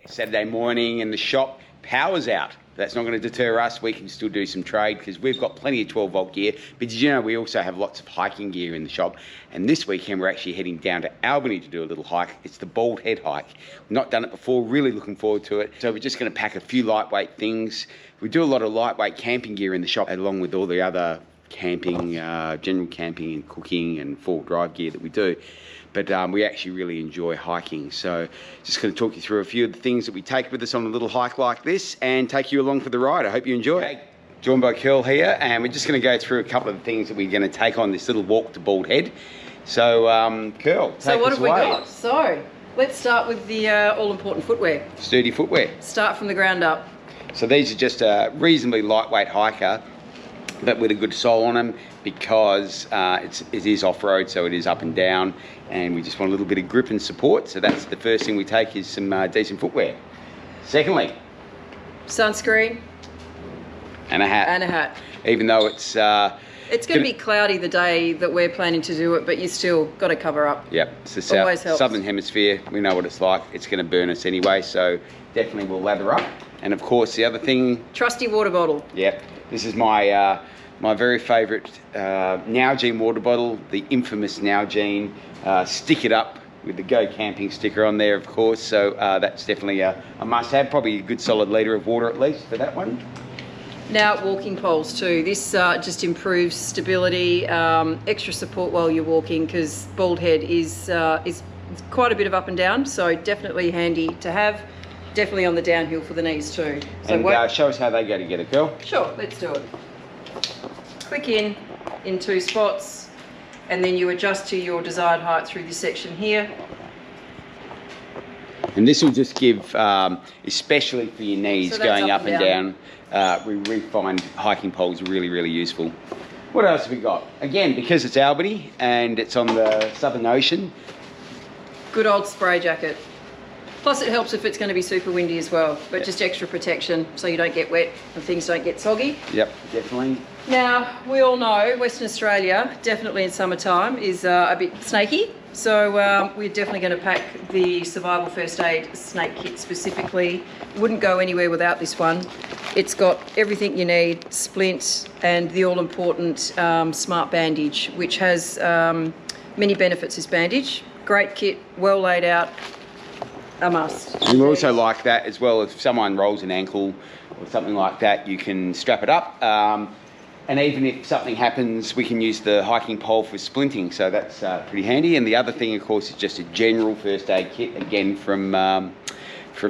Saturday morning and the shop power's out. That's not going to deter us. We can still do some trade because we've got plenty of 12 volt gear. But did you know we also have lots of hiking gear in the shop? And this weekend we're actually heading down to Albany to do a little hike. It's the Bald Head hike. We've not done it before, really looking forward to it. So we're just going to pack a few lightweight things. We do a lot of lightweight camping gear in the shop along with all the other camping, general camping and cooking and four-wheel drive gear that we do. But we actually really enjoy hiking. So just going to talk you through a few of the things that we take with us on a little hike like this and take you along for the ride. I hope you enjoy it. Joined by Curl here, and we're just going to go through a couple of the things that we're going to take on this little walk to Bald Head. So Curl, take us away. So what have we got? So let's start with the all-important footwear. Sturdy footwear. Start from the ground up. So these are just a reasonably lightweight hiker, but with a good sole on them because it is off-road, so it is up and down, and we just want a little bit of grip and support. So that's the first thing we take is some decent footwear. Secondly, sunscreen. And a hat. And a hat. Even though it's going to be cloudy the day that we're planning to do it, but you still got to cover up. Yep, it's the Always helps. southern hemisphere. We know what it's like. It's going to burn us anyway, so definitely we'll lather up. And of course, the other thing... Trusty water bottle. Yep, this is my my very favourite Nalgene water bottle, the infamous Nalgene. Stick it up with the Go Camping sticker on there, of course. So that's definitely a must-have. Probably a good solid litre of water at least for that one. Now walking poles too. This just improves stability, extra support while you're walking because Bald Head is quite a bit of up and down. So definitely handy to have. Definitely on the downhill for the knees too. So and show us how they go together, Girl. Sure, let's do it. Click in 2 spots, and then you adjust to your desired height through this section here. And this will just give, especially for your knees, so going up and down, we find hiking poles really, really useful. What else have we got? Again, because it's Albany and it's on the Southern Ocean. Good old spray jacket. Plus it helps if it's going to be super windy as well, but just extra protection so you don't get wet and things don't get soggy. Yep, definitely. Now, we all know Western Australia, definitely in summertime, is a bit snaky. So we're definitely going to pack the Survival First Aid Snake Kit specifically. Wouldn't go anywhere without this one. It's got everything you need, splint and the all-important Smart Bandage, which has many benefits, this bandage. Great kit, well laid out. A must. We also like that as well. If someone rolls an ankle or something like that, you can strap it up. And even if something happens, we can use the hiking pole for splinting. So that's pretty handy. And the other thing, of course, is just a general first aid kit, again from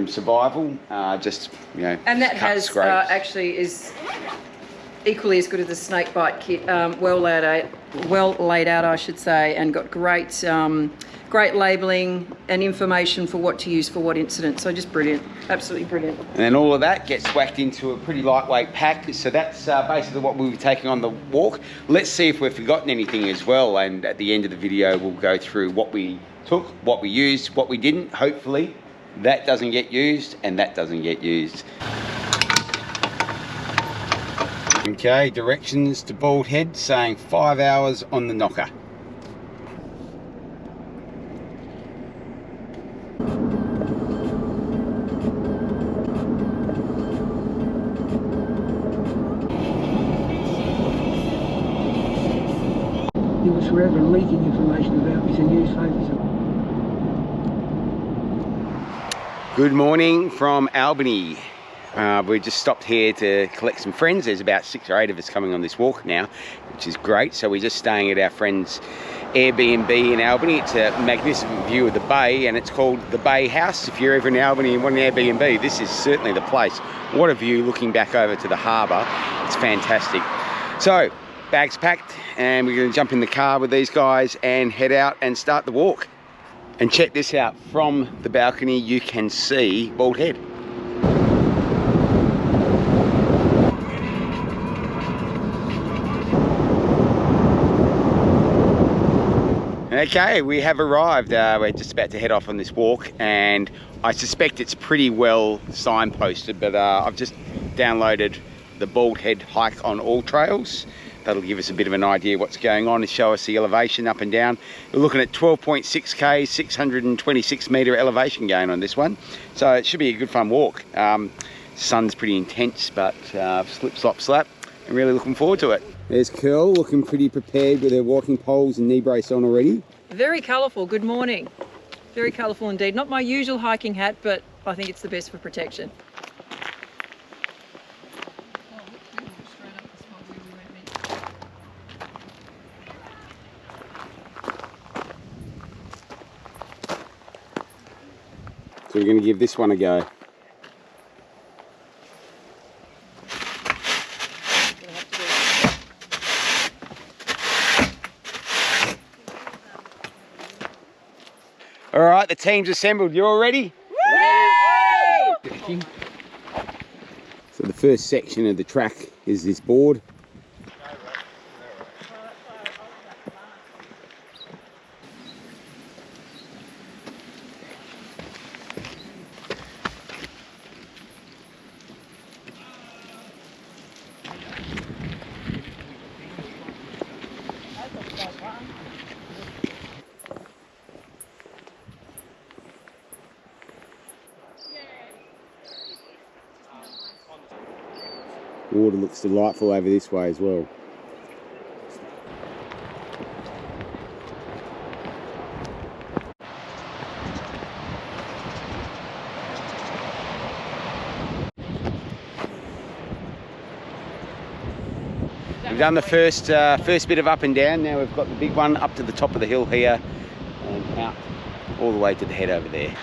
Survival. Just, you know, and that has actually is equally as good as the snake bite kit. Well laid out, I should say, and got great. Great labelling and information for what to use for what incident. So just brilliant, absolutely brilliant. And then all of that gets whacked into a pretty lightweight pack. So that's basically what we'll be taking on the walk. Let's see if we've forgotten anything as well. And at the end of the video, we'll go through what we took, what we used, what we didn't. Hopefully that doesn't get used and that doesn't get used. Okay, directions to Bald Head saying 5 hours on the knocker. He was forever leaking information about me to newspapers. Good morning from Albany. We just stopped here to collect some friends. There's about 6 or 8 of us coming on this walk now, which is great. So we're just staying at our friend's Airbnb in Albany. It's a magnificent view of the bay and it's called the Bay House. If you're ever in Albany and want an Airbnb, this is certainly the place. What a view looking back over to the harbour. It's fantastic. So, bags packed and we're going to jump in the car with these guys and head out and start the walk. And check this out, from the balcony you can see Bald Head. Okay, we have arrived. We're just about to head off on this walk and I suspect it's pretty well signposted, but I've just downloaded the Bald Head hike on all trails. that'll give us a bit of an idea what's going on and show us the elevation up and down. We're looking at 12.6k, 626 metre elevation gain on this one, so it should be a good fun walk. Sun's pretty intense, but slip, slop, slap. I'm really looking forward to it. There's Curl looking pretty prepared with her walking poles and knee brace on already. Very colourful. Good morning. Very colourful indeed. Not my usual hiking hat, but I think it's the best for protection. So we're going to give this one a go. All right, the team's assembled. You all ready? Woo! So the first section of the track is this board. Water looks delightful over this way as well. We've done the first bit of up and down. Now we've got the big one up to the top of the hill here and out all the way to the head over there.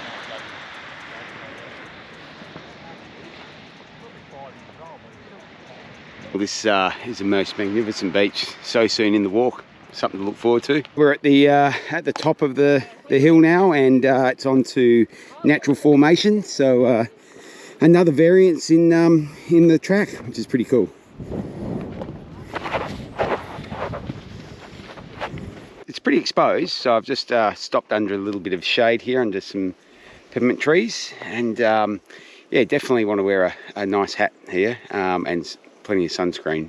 Well, this is a most magnificent beach so soon in the walk. Something to look forward to. We're at the top of the hill now, and it's onto natural formation. So another variance in the track, which is pretty cool. It's pretty exposed, so I've just stopped under a little bit of shade here under some peppermint trees, and yeah, definitely want to wear a nice hat here and plenty of sunscreen.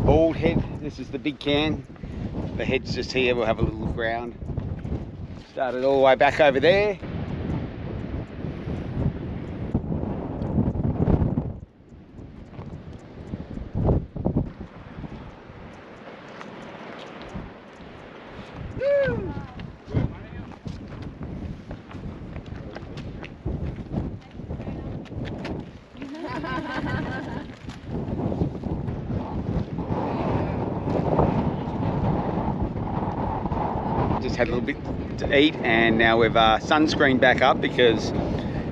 Bald head, this is the big can. The head's just here, we'll have a little look around. Started all the way back over there. Just had a little bit to eat, and now we've sunscreened back up because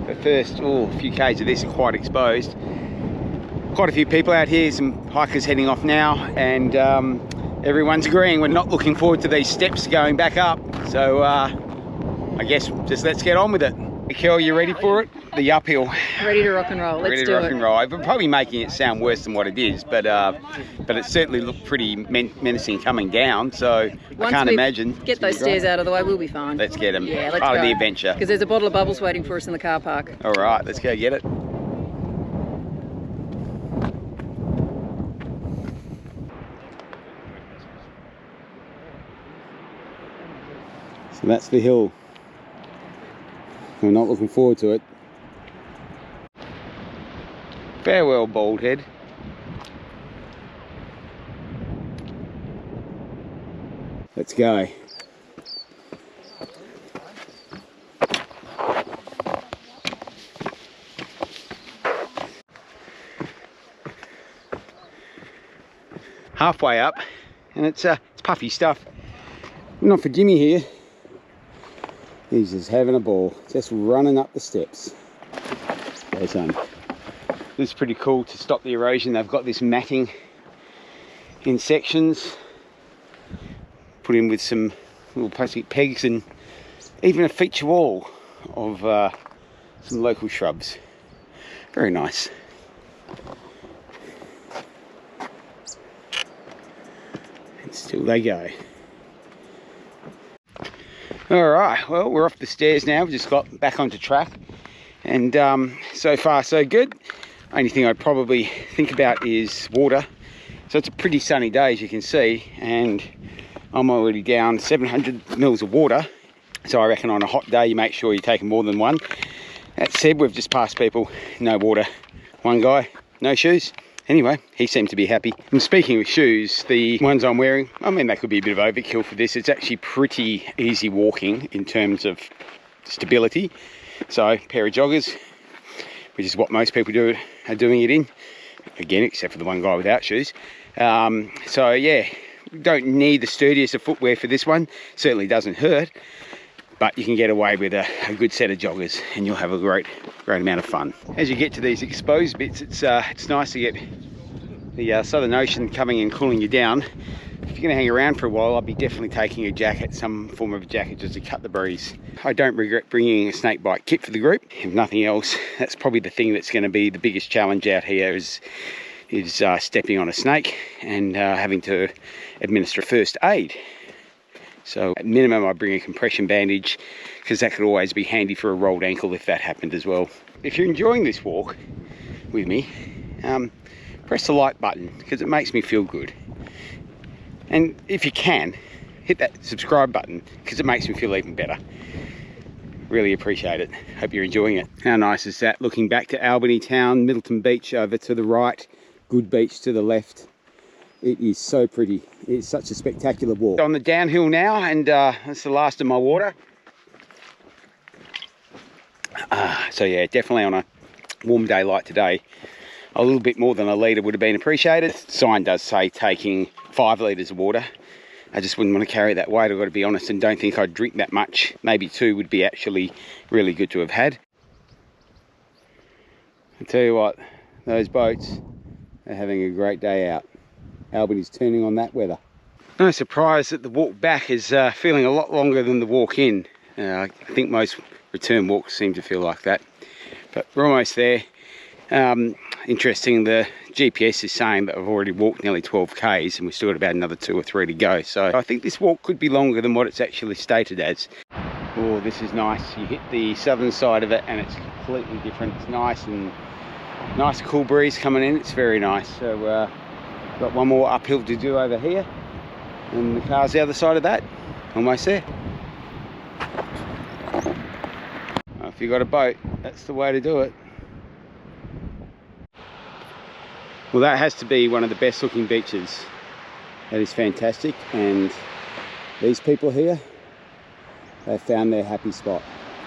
the first few k's of this are quite exposed. Quite a few people out here, some hikers heading off now, and everyone's agreeing we're not looking forward to these steps going back up. So I guess just let's get on with it. Kel, you ready for it? The uphill. Ready to rock and roll. Let's do it. Ready to rock and roll. We're probably making it sound worse than what it is, but it certainly looked pretty menacing coming down. So I can't imagine. Get those stairs out of the way, we'll be fine. Let's get them. Yeah, let's Part go. of the adventure. Because there's a bottle of bubbles waiting for us in the car park. All right, let's go get it. So that's the hill. We're not looking forward to it. Farewell, bald head. Let's go. Halfway up, and it's puffy stuff. Not for Jimmy here. He's just having a ball, just running up the steps. There's This is pretty cool to stop the erosion. They've got this matting in sections, put in with some little plastic pegs and even a feature wall of some local shrubs. Very nice. And still they go. All right, well, we're off the stairs now. We've just got back onto track, and so far so good. Only thing I'd probably think about is water. So it's a pretty sunny day, as you can see, and I'm already down 700 mils of water. So I reckon on a hot day you make sure you're taking more than one. That said, we've just passed people, no water. One guy, no shoes. Anyway, he seemed to be happy. And speaking of shoes, the ones I'm wearing, I mean, that could be a bit of overkill for this. It's actually pretty easy walking in terms of stability. So, a pair of joggers, which is what most people are doing it in. Again, except for the one guy without shoes. So yeah, don't need the sturdiest of footwear for this one. Certainly doesn't hurt. But you can get away with a good set of joggers and you'll have a great amount of fun. As you get to these exposed bits, it's nice to get the Southern Ocean coming and cooling you down. If you're going to hang around for a while, I'd be definitely taking a jacket, some form of a jacket, just to cut the breeze. I don't regret bringing a snake bite kit for the group. If nothing else, that's probably the thing that's going to be the biggest challenge out here is stepping on a snake and having to administer first aid. So at minimum I bring a compression bandage, because that could always be handy for a rolled ankle if that happened as well. If you're enjoying this walk with me, press the like button because it makes me feel good. And if you can, hit that subscribe button because it makes me feel even better. Really appreciate it. Hope you're enjoying it. How nice is that? Looking back to Albany town, Middleton Beach over to the right, Good Beach to the left. It is so pretty. It's such a spectacular walk. On the downhill now, and that's the last of my water. So yeah, definitely on a warm day like today, a little bit more than a litre would have been appreciated. The sign does say taking 5 litres of water. I just wouldn't want to carry that weight, I've got to be honest, and don't think I'd drink that much. Maybe 2 would be actually really good to have had. I tell you what, those boats are having a great day out. Albany's turning on that weather. No surprise that the walk back is feeling a lot longer than the walk in. I think most return walks seem to feel like that. But we're almost there. Interesting, the GPS is saying that I've already walked nearly 12 Ks and we've still got about another 2 or 3 to go. So I think this walk could be longer than what it's actually stated as. Oh, this is nice. You hit the southern side of it and it's completely different. It's nice and nice cool breeze coming in. It's very nice. So got one more uphill to do over here, and the car's the other side of that. Almost there. Well, if you've got a boat, that's the way to do it. Well, that has to be one of the best looking beaches. That is fantastic, and these people here, they've found their happy spot.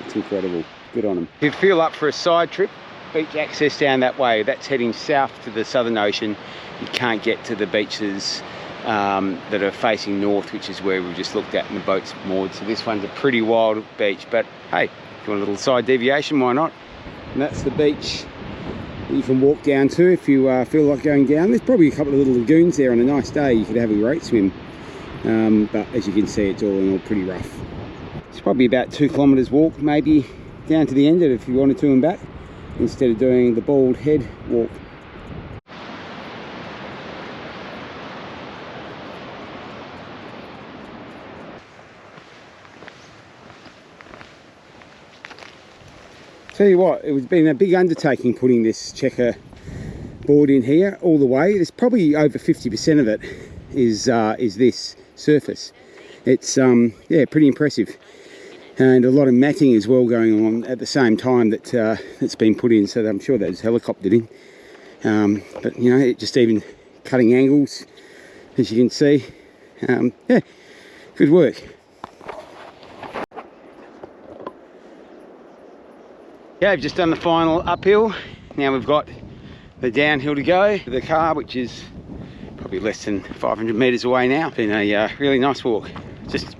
It's incredible. Good on them. If you feel up for a side trip, beach access down that way, that's heading south to the Southern Ocean. You can't get to the beaches that are facing north, which is where we've just looked at, and the boat's moored. So this one's a pretty wild beach, but hey, if you want a little side deviation, why not? And that's the beach that you can walk down to if you feel like going down. There's probably a couple of little lagoons there on a nice day. You could have a great swim, but as you can see, it's all in all pretty rough. It's probably about 2 kilometres walk, maybe down to the end of it if you wanted to and back, instead of doing the bald head walk. Tell you what, it's been a big undertaking putting this checker board in here all the way. There's probably over 50% of it is this surface. It's yeah, pretty impressive, and a lot of matting as well going on at the same time that it's been put in. So I'm sure that's helicoptered in. But you know, it just even cutting angles, as you can see. Yeah, good work. Yeah, I've just done the final uphill. Now we've got the downhill to go with the car, which is probably less than 500 metres away now. Been a really nice walk. Just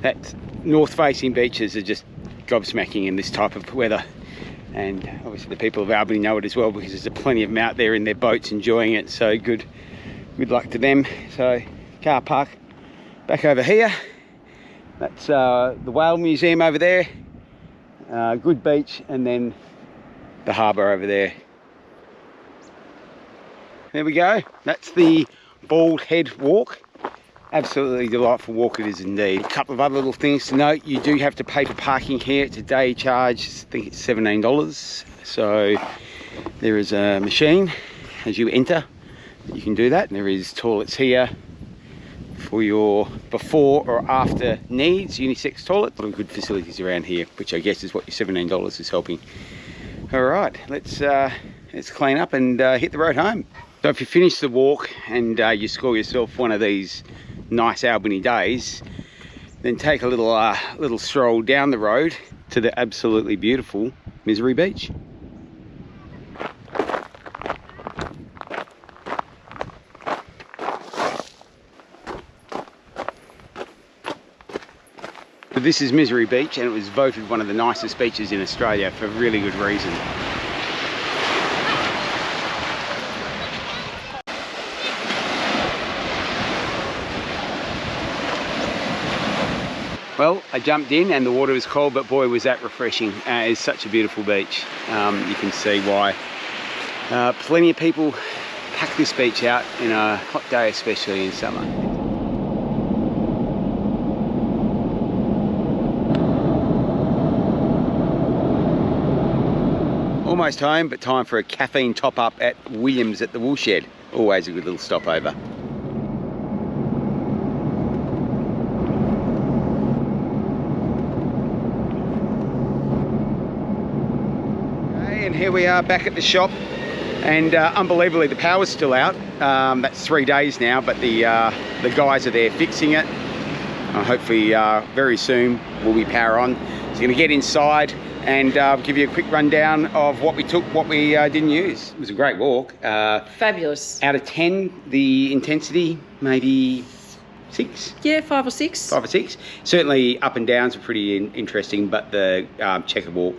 that north-facing beaches are just gobsmacking in this type of weather. And obviously the people of Albany know it as well, because there's plenty of them out there in their boats enjoying it. So good luck to them. So car park back over here. That's the Whale Museum over there. Good beach, and then the harbour over there. There we go. That's the Bald Head Walk. Absolutely delightful walk it is indeed. A couple of other little things to note. You do have to pay for parking here. It's a day charge. I think it's $17. So there is a machine as you enter. You can do that. There is toilets here for your before or after needs, unisex toilet. A lot of good facilities around here, which I guess is what your $17 is helping. All right, let's clean up and hit the road home. So if you finish the walk and you score yourself one of these nice Albany days, then take a little stroll down the road to the absolutely beautiful Misery Beach. So this is Misery Beach, and it was voted one of the nicest beaches in Australia for really good reason. Well, I jumped in and the water was cold, but boy was that refreshing. It's such a beautiful beach. You can see why plenty of people pack this beach out in a hot day, especially in summer. Almost home, but time for a caffeine top up at Williams at the Woolshed. Always a good little stopover. And here we are back at the shop, and unbelievably the power's still out. That's 3 days now, but the guys are there fixing it. Hopefully very soon we'll be power on. So I'm going to get inside and give you a quick rundown of what we took, what we didn't use. It was a great walk. Fabulous. Out of 10, the intensity, maybe 6? Yeah, 5 or 6. 5 or 6. Certainly up and downs are pretty interesting, but the checker walk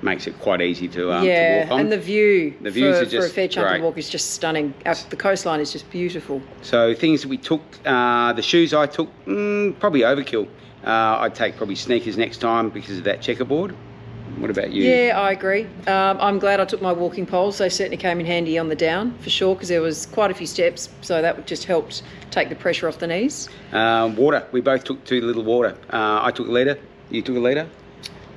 makes it quite easy to walk on. And the views are just for a fair chunk great. of walk is just stunning. The coastline is just beautiful. So things that we took, the shoes I took, probably overkill. I'd take probably sneakers next time because of that checkerboard. What about you? Yeah, I agree. I'm glad I took my walking poles. They certainly came in handy on the down, for sure, because there was quite a few steps, so that just helped take the pressure off the knees. Water. We both took 2 little water. I took a litre. You took a litre.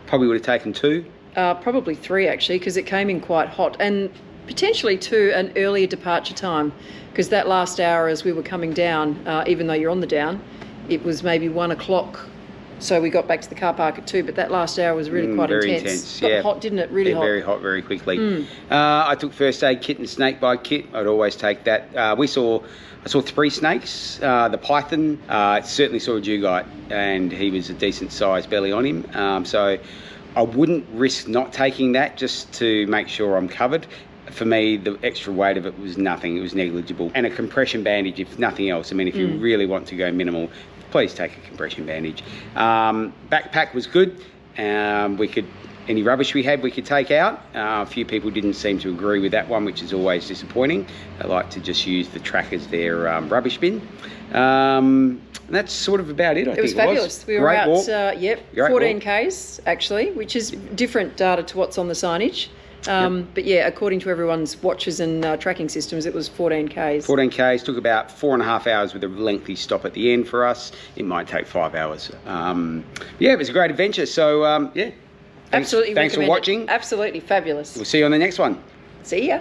Probably would have taken 2. Probably 3 actually, because it came in quite hot, and potentially 2 an earlier departure time, because that last hour as we were coming down, even though you're on the down, it was maybe 1 o'clock. So we got back to the car park at 2, but that last hour was really quite very intense. Got hot, didn't it? Really hot. Very hot, very quickly. I took first aid kit and snake bite kit. I'd always take that. I saw 3 snakes. The python, certainly saw a dugite, and he was a decent sized belly on him. So I wouldn't risk not taking that just to make sure I'm covered. For me, the extra weight of it was nothing. It was negligible. And a compression bandage, if nothing else. I mean, if you really want to go minimal, please take a compression bandage. Backpack was good. Any rubbish we had, we could take out. A few people didn't seem to agree with that one, which is always disappointing. They like to just use the track as their rubbish bin. And that's sort of about it, I think it was. Fabulous. We were Great out, walk. 14 Ks actually, which is different data to what's on the signage. But yeah, according to everyone's watches and tracking systems, it was 14 Ks. 14 Ks, took about 4.5 hours with a lengthy stop at the end for us. It might take 5 hours. Yeah, it was a great adventure. So yeah. Absolutely. Thanks for watching. Absolutely fabulous. We'll see you on the next one. See ya.